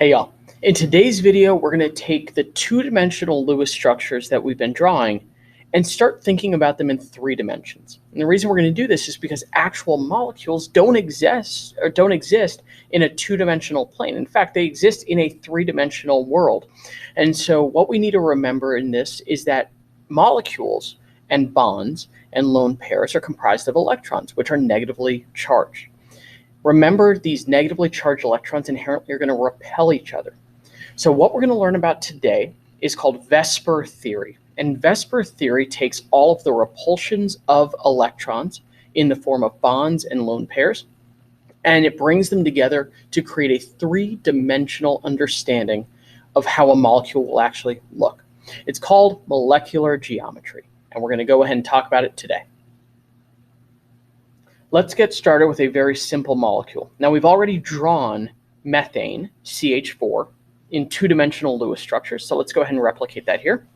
Hey y'all, in today's video we're going to take the two-dimensional Lewis structures that we've been drawing and start thinking about them in 3 dimensions. And the reason we're going to do this is because actual molecules don't exist in a 2-dimensional plane. In fact, they exist in a 3-dimensional world. And so what we need to remember in this is that molecules and bonds and lone pairs are comprised of electrons, which are negatively charged. Remember, these negatively charged electrons inherently are going to repel each other. So what we're going to learn about today is called VSEPR theory. And VSEPR theory takes all of the repulsions of electrons in the form of bonds and lone pairs, and it brings them together to create a 3-dimensional understanding of how a molecule will actually look. It's called molecular geometry, and we're going to go ahead and talk about it today. Let's get started with a very simple molecule. Now, we've already drawn methane, CH4, in 2-dimensional Lewis structures, so let's go ahead and replicate that here.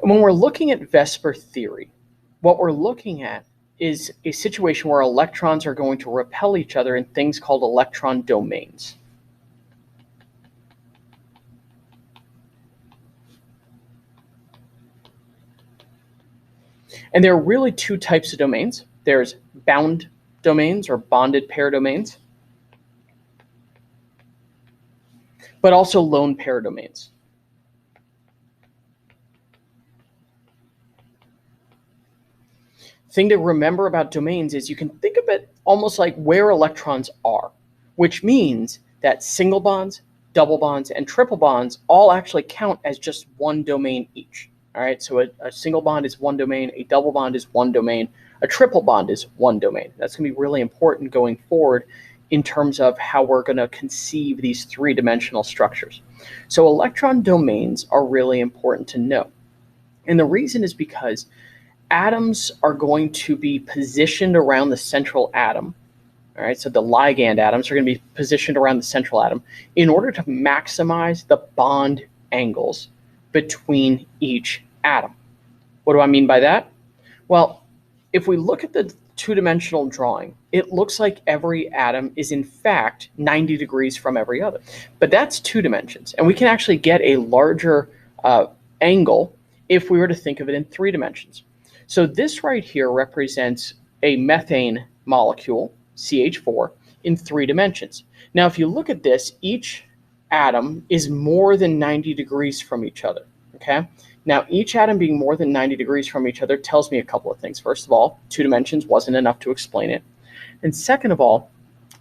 And when we're looking at VSEPR theory, what we're looking at is a situation where electrons are going to repel each other in things called electron domains. And there are really 2 types of domains. There's bound domains or bonded pair domains, but also lone pair domains. Thing to remember about domains is you can think of it almost like where electrons are, which means that single bonds, double bonds, and triple bonds all actually count as just one domain each. All right, so a single bond is one domain, a double bond is one domain, a triple bond is one domain. That's going to be really important going forward in terms of how we're going to conceive these 3-dimensional structures. So electron domains are really important to know. And the reason is because atoms are going to be positioned around the central atom. All right, so the ligand atoms are going to be positioned around the central atom in order to maximize the bond angles between each atom. What do I mean by that? Well, if we look at the 2-dimensional drawing, it looks like every atom is in fact 90 degrees from every other. But that's 2 dimensions, and we can actually get a larger angle if we were to think of it in 3 dimensions. So this right here represents a methane molecule, CH4, in 3 dimensions. Now, if you look at this, each atom is more than 90 degrees from each other, okay? Now, each atom being more than 90 degrees from each other tells me a couple of things. First of all, 2 dimensions wasn't enough to explain it. And second of all,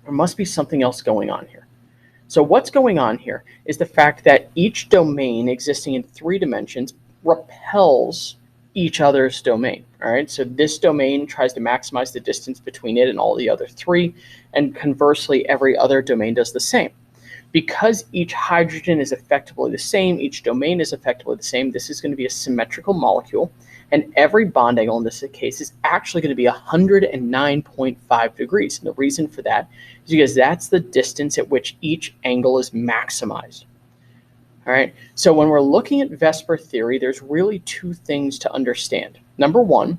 there must be something else going on here. So what's going on here is the fact that each domain existing in 3 dimensions repels each other's domain, all right? So this domain tries to maximize the distance between it and all the other 3, and conversely, every other domain does the same. Because each hydrogen is effectively the same, each domain is effectively the same, this is going to be a symmetrical molecule, and every bond angle in this case is actually going to be 109.5 degrees. And the reason for that is because that's the distance at which each angle is maximized. All right, so when we're looking at VSEPR theory, there's really 2 things to understand. Number 1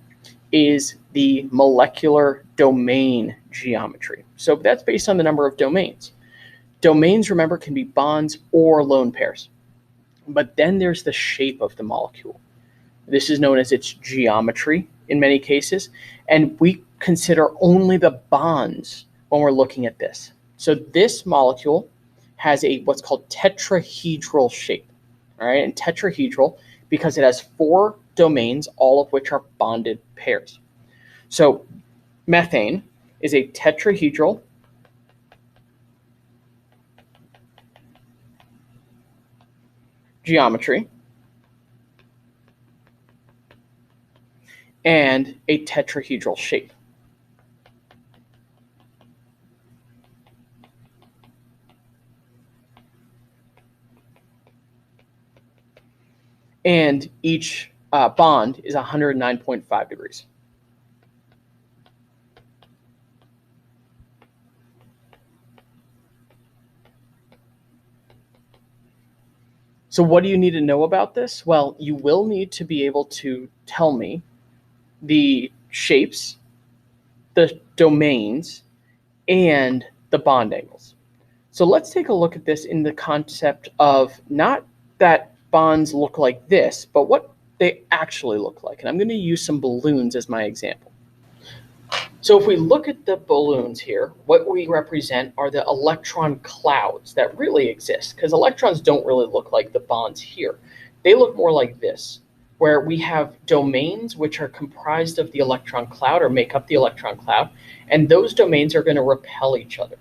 is the molecular domain geometry. So that's based on the number of domains. Domains, remember, can be bonds or lone pairs. But then there's the shape of the molecule. This is known as its geometry in many cases, and we consider only the bonds when we're looking at this. So this molecule has a what's called tetrahedral shape, all right? And tetrahedral because it has 4 domains, all of which are bonded pairs. So methane is a tetrahedral geometry and a tetrahedral shape. And each bond is 109.5 degrees. So what do you need to know about this? Well, you will need to be able to tell me the shapes, the domains, and the bond angles. So let's take a look at this in the concept of not that bonds look like this, but what they actually look like. And I'm going to use some balloons as my example. So if we look at the balloons here, what we represent are the electron clouds that really exist, because electrons don't really look like the bonds here. They look more like this, where we have domains which are comprised of the electron cloud or make up the electron cloud, and those domains are going to repel each other.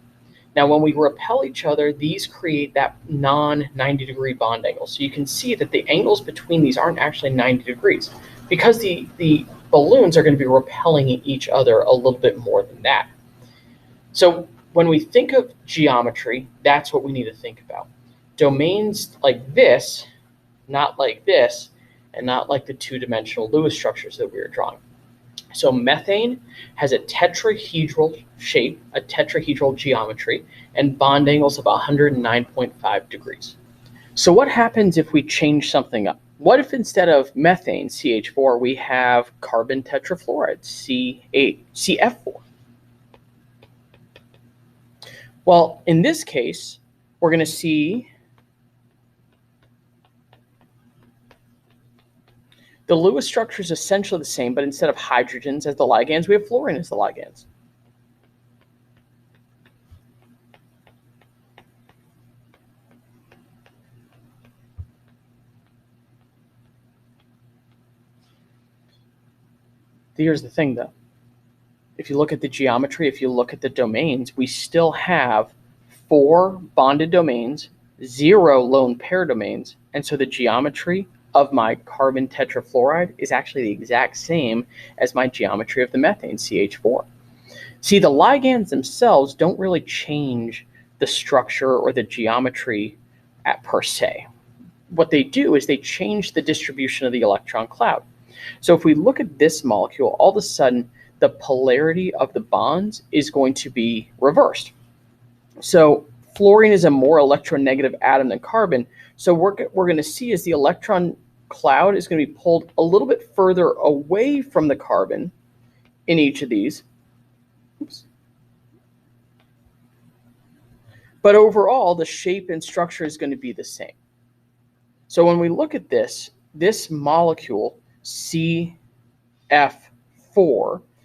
Now, when we repel each other, these create that non-90-degree bond angle. So you can see that the angles between these aren't actually 90 degrees because the balloons are going to be repelling each other a little bit more than that. So when we think of geometry, that's what we need to think about. Domains like this, not like this, and not like the two-dimensional Lewis structures that we were drawing. So methane has a tetrahedral shape, a tetrahedral geometry, and bond angles of 109.5 degrees. So what happens if we change something up? What if instead of methane, CH4, we have carbon tetrafluoride, CF4? Well, in this case, we're going to see the Lewis structure is essentially the same, but instead of hydrogens as the ligands, we have fluorine as the ligands. Here's the thing, though. If you look at the geometry, if you look at the domains, we still have 4 bonded domains, 0 lone pair domains, and so the geometry of my carbon tetrafluoride is actually the exact same as my geometry of the methane, CH4. See, the ligands themselves don't really change the structure or the geometry per se. What they do is they change the distribution of the electron cloud. So if we look at this molecule, all of a sudden, the polarity of the bonds is going to be reversed. So fluorine is a more electronegative atom than carbon. So we're going to see is the electron cloud is going to be pulled a little bit further away from the carbon in each of these. Oops. But overall, the shape and structure is going to be the same. So when we look at this molecule, CF4,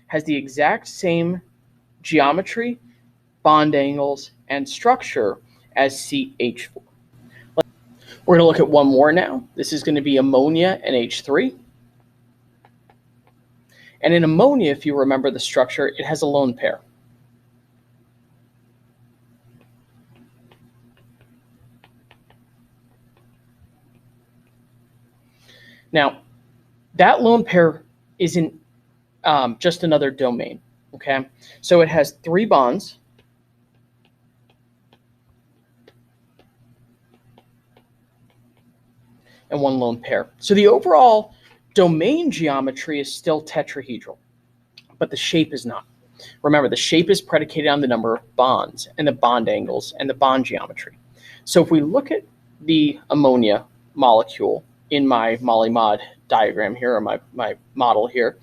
has the exact same geometry, bond angles, and structure as CH4. We're going to look at one more now. This is going to be ammonia and H3. And in ammonia, if you remember the structure, it has a lone pair. Now, that lone pair isn't just another domain, okay? So it has 3 bonds. And 1 lone pair. So the overall domain geometry is still tetrahedral, but the shape is not. Remember, the shape is predicated on the number of bonds and the bond angles and the bond geometry. So if we look at the ammonia molecule in my molly-mod diagram here, or my model here,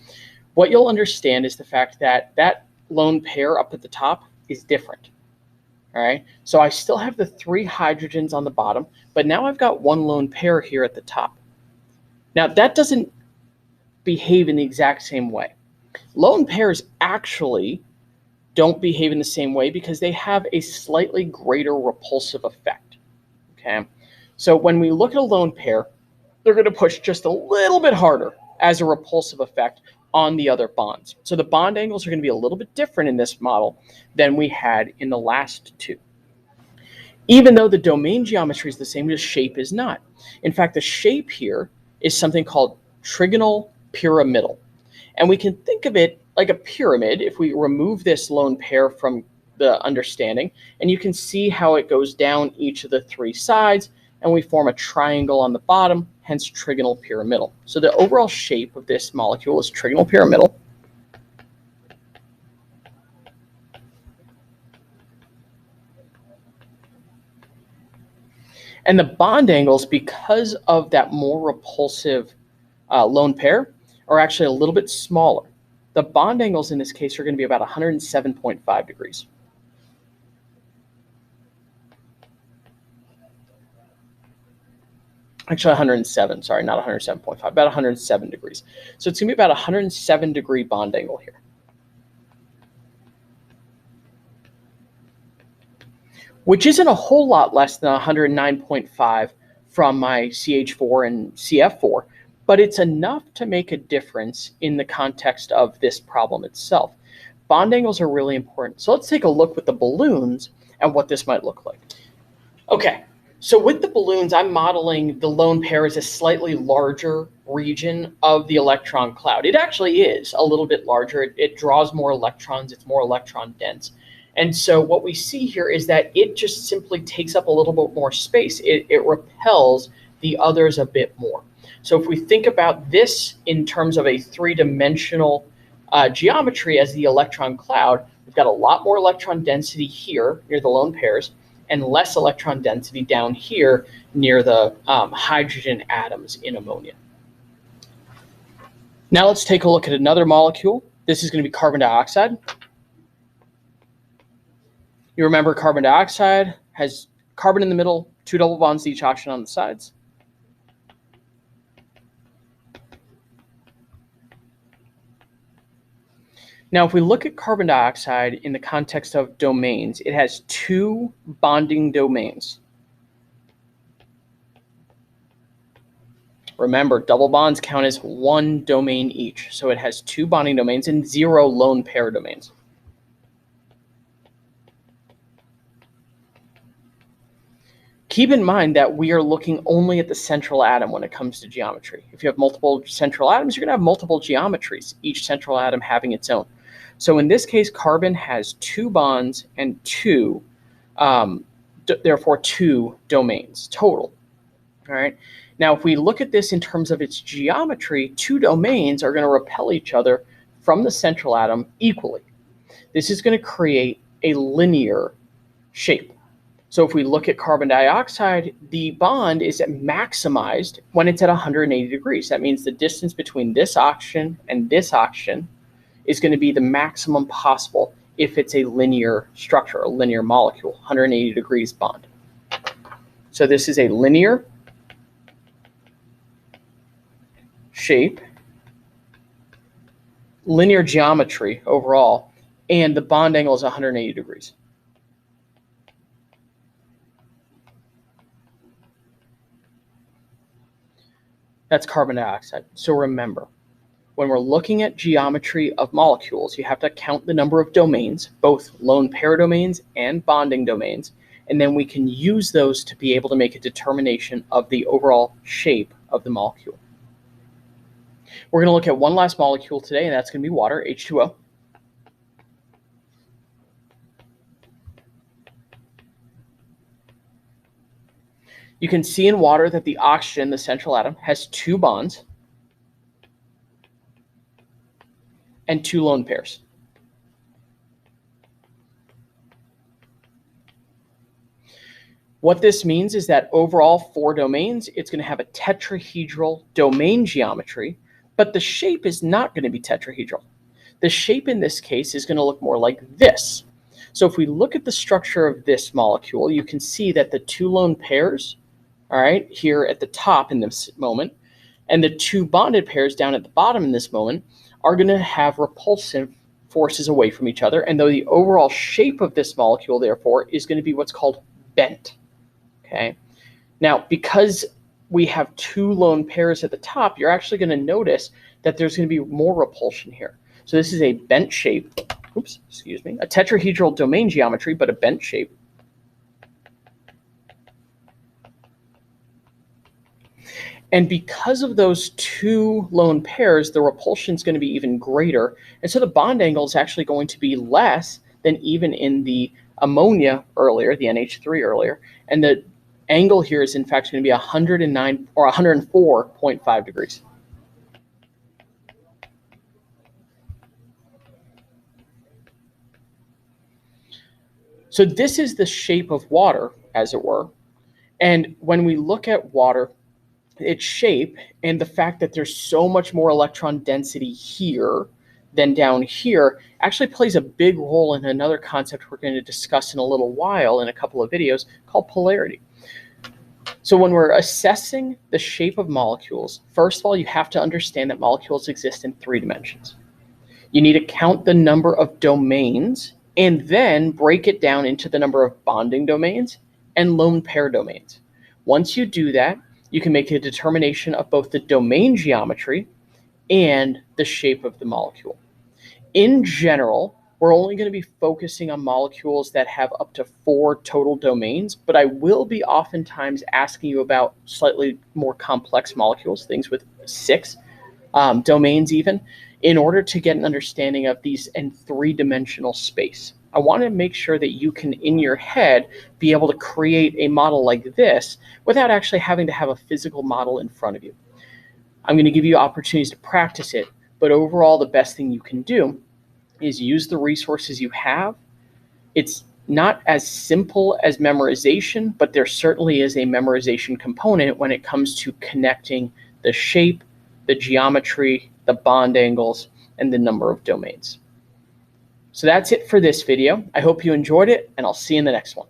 what you'll understand is the fact that that lone pair up at the top is different. All right, so I still have the 3 hydrogens on the bottom, but now I've got 1 lone pair here at the top. Now that doesn't behave in the exact same way. Lone pairs actually don't behave in the same way because they have a slightly greater repulsive effect. Okay, so when we look at a lone pair, they're going to push just a little bit harder as a repulsive effect on the other bonds. So the bond angles are going to be a little bit different in this model than we had in the last 2. Even though the domain geometry is the same, the shape is not. In fact, the shape here is something called trigonal pyramidal. And we can think of it like a pyramid if we remove this lone pair from the understanding. And you can see how it goes down each of the 3 sides, and we form a triangle on the bottom, hence trigonal pyramidal. So the overall shape of this molecule is trigonal pyramidal. And the bond angles, because of that more repulsive lone pair, are actually a little bit smaller. The bond angles in this case are going to be about 107.5 degrees. Actually 107, sorry, not 107.5, about 107 degrees. So it's going to be about a 107 degree bond angle here. Which isn't a whole lot less than 109.5 from my CH4 and CF4, but it's enough to make a difference in the context of this problem itself. Bond angles are really important. So let's take a look with the balloons and what this might look like. Okay, so with the balloons, I'm modeling the lone pair as a slightly larger region of the electron cloud. It actually is a little bit larger. It draws more electrons. It's more electron dense. And so what we see here is that it just simply takes up a little bit more space. It repels the others a bit more. So if we think about this in terms of a three-dimensional geometry as the electron cloud, we've got a lot more electron density here near the lone pairs and less electron density down here near the hydrogen atoms in ammonia. Now let's take a look at another molecule. This is going to be carbon dioxide. You remember carbon dioxide has carbon in the middle, two double bonds to each oxygen on the sides. Now, if we look at carbon dioxide in the context of domains, it has two bonding domains. Remember, double bonds count as one domain each. So it has two bonding domains and 0 lone pair domains. Keep in mind that we are looking only at the central atom when it comes to geometry. If you have multiple central atoms, you're going to have multiple geometries, each central atom having its own. So in this case, carbon has two bonds and therefore two domains total. All right. Now, if we look at this in terms of its geometry, two domains are going to repel each other from the central atom equally. This is going to create a linear shape. So if we look at carbon dioxide, the bond is maximized when it's at 180 degrees. That means the distance between this oxygen and this oxygen is going to be the maximum possible if it's a linear structure, a linear molecule, 180 degrees bond. So this is a linear shape, linear geometry overall, and the bond angle is 180 degrees. That's carbon dioxide. So remember, when we're looking at geometry of molecules, you have to count the number of domains, both lone pair domains and bonding domains, and then we can use those to be able to make a determination of the overall shape of the molecule. We're going to look at one last molecule today, and that's going to be water, H2O. You can see in water that the oxygen, the central atom, has two bonds and two lone pairs. What this means is that overall 4 domains, it's going to have a tetrahedral domain geometry, but the shape is not going to be tetrahedral. The shape in this case is going to look more like this. So if we look at the structure of this molecule, you can see that the two lone pairs, all right, here at the top in this moment, and the two bonded pairs down at the bottom in this moment are going to have repulsive forces away from each other. And though the overall shape of this molecule, therefore, is going to be what's called bent. Okay. Now, because we have two lone pairs at the top, you're actually going to notice that there's going to be more repulsion here. So this is a bent shape. Oops, excuse me. A tetrahedral domain geometry, but a bent shape. And because of those two lone pairs, the repulsion is going to be even greater. And so the bond angle is actually going to be less than even in the ammonia earlier, the NH3 earlier. And the angle here is in fact going to be 109 or 104.5 degrees. So this is the shape of water, as it were. And when we look at water, its shape and the fact that there's so much more electron density here then down here actually plays a big role in another concept we're going to discuss in a little while in a couple of videos called polarity. So when we're assessing the shape of molecules, first of all, you have to understand that molecules exist in 3 dimensions. You need to count the number of domains and then break it down into the number of bonding domains and lone pair domains. Once you do that, you can make a determination of both the domain geometry and the shape of the molecule. In general, we're only going to be focusing on molecules that have up to 4 total domains, but I will be oftentimes asking you about slightly more complex molecules, things with 6 domains even, in order to get an understanding of these in 3-dimensional space. I want to make sure that you can, in your head, be able to create a model like this without actually having to have a physical model in front of you. I'm going to give you opportunities to practice it, but overall, the best thing you can do is use the resources you have. It's not as simple as memorization, but there certainly is a memorization component when it comes to connecting the shape, the geometry, the bond angles, and the number of domains. So that's it for this video. I hope you enjoyed it, and I'll see you in the next one.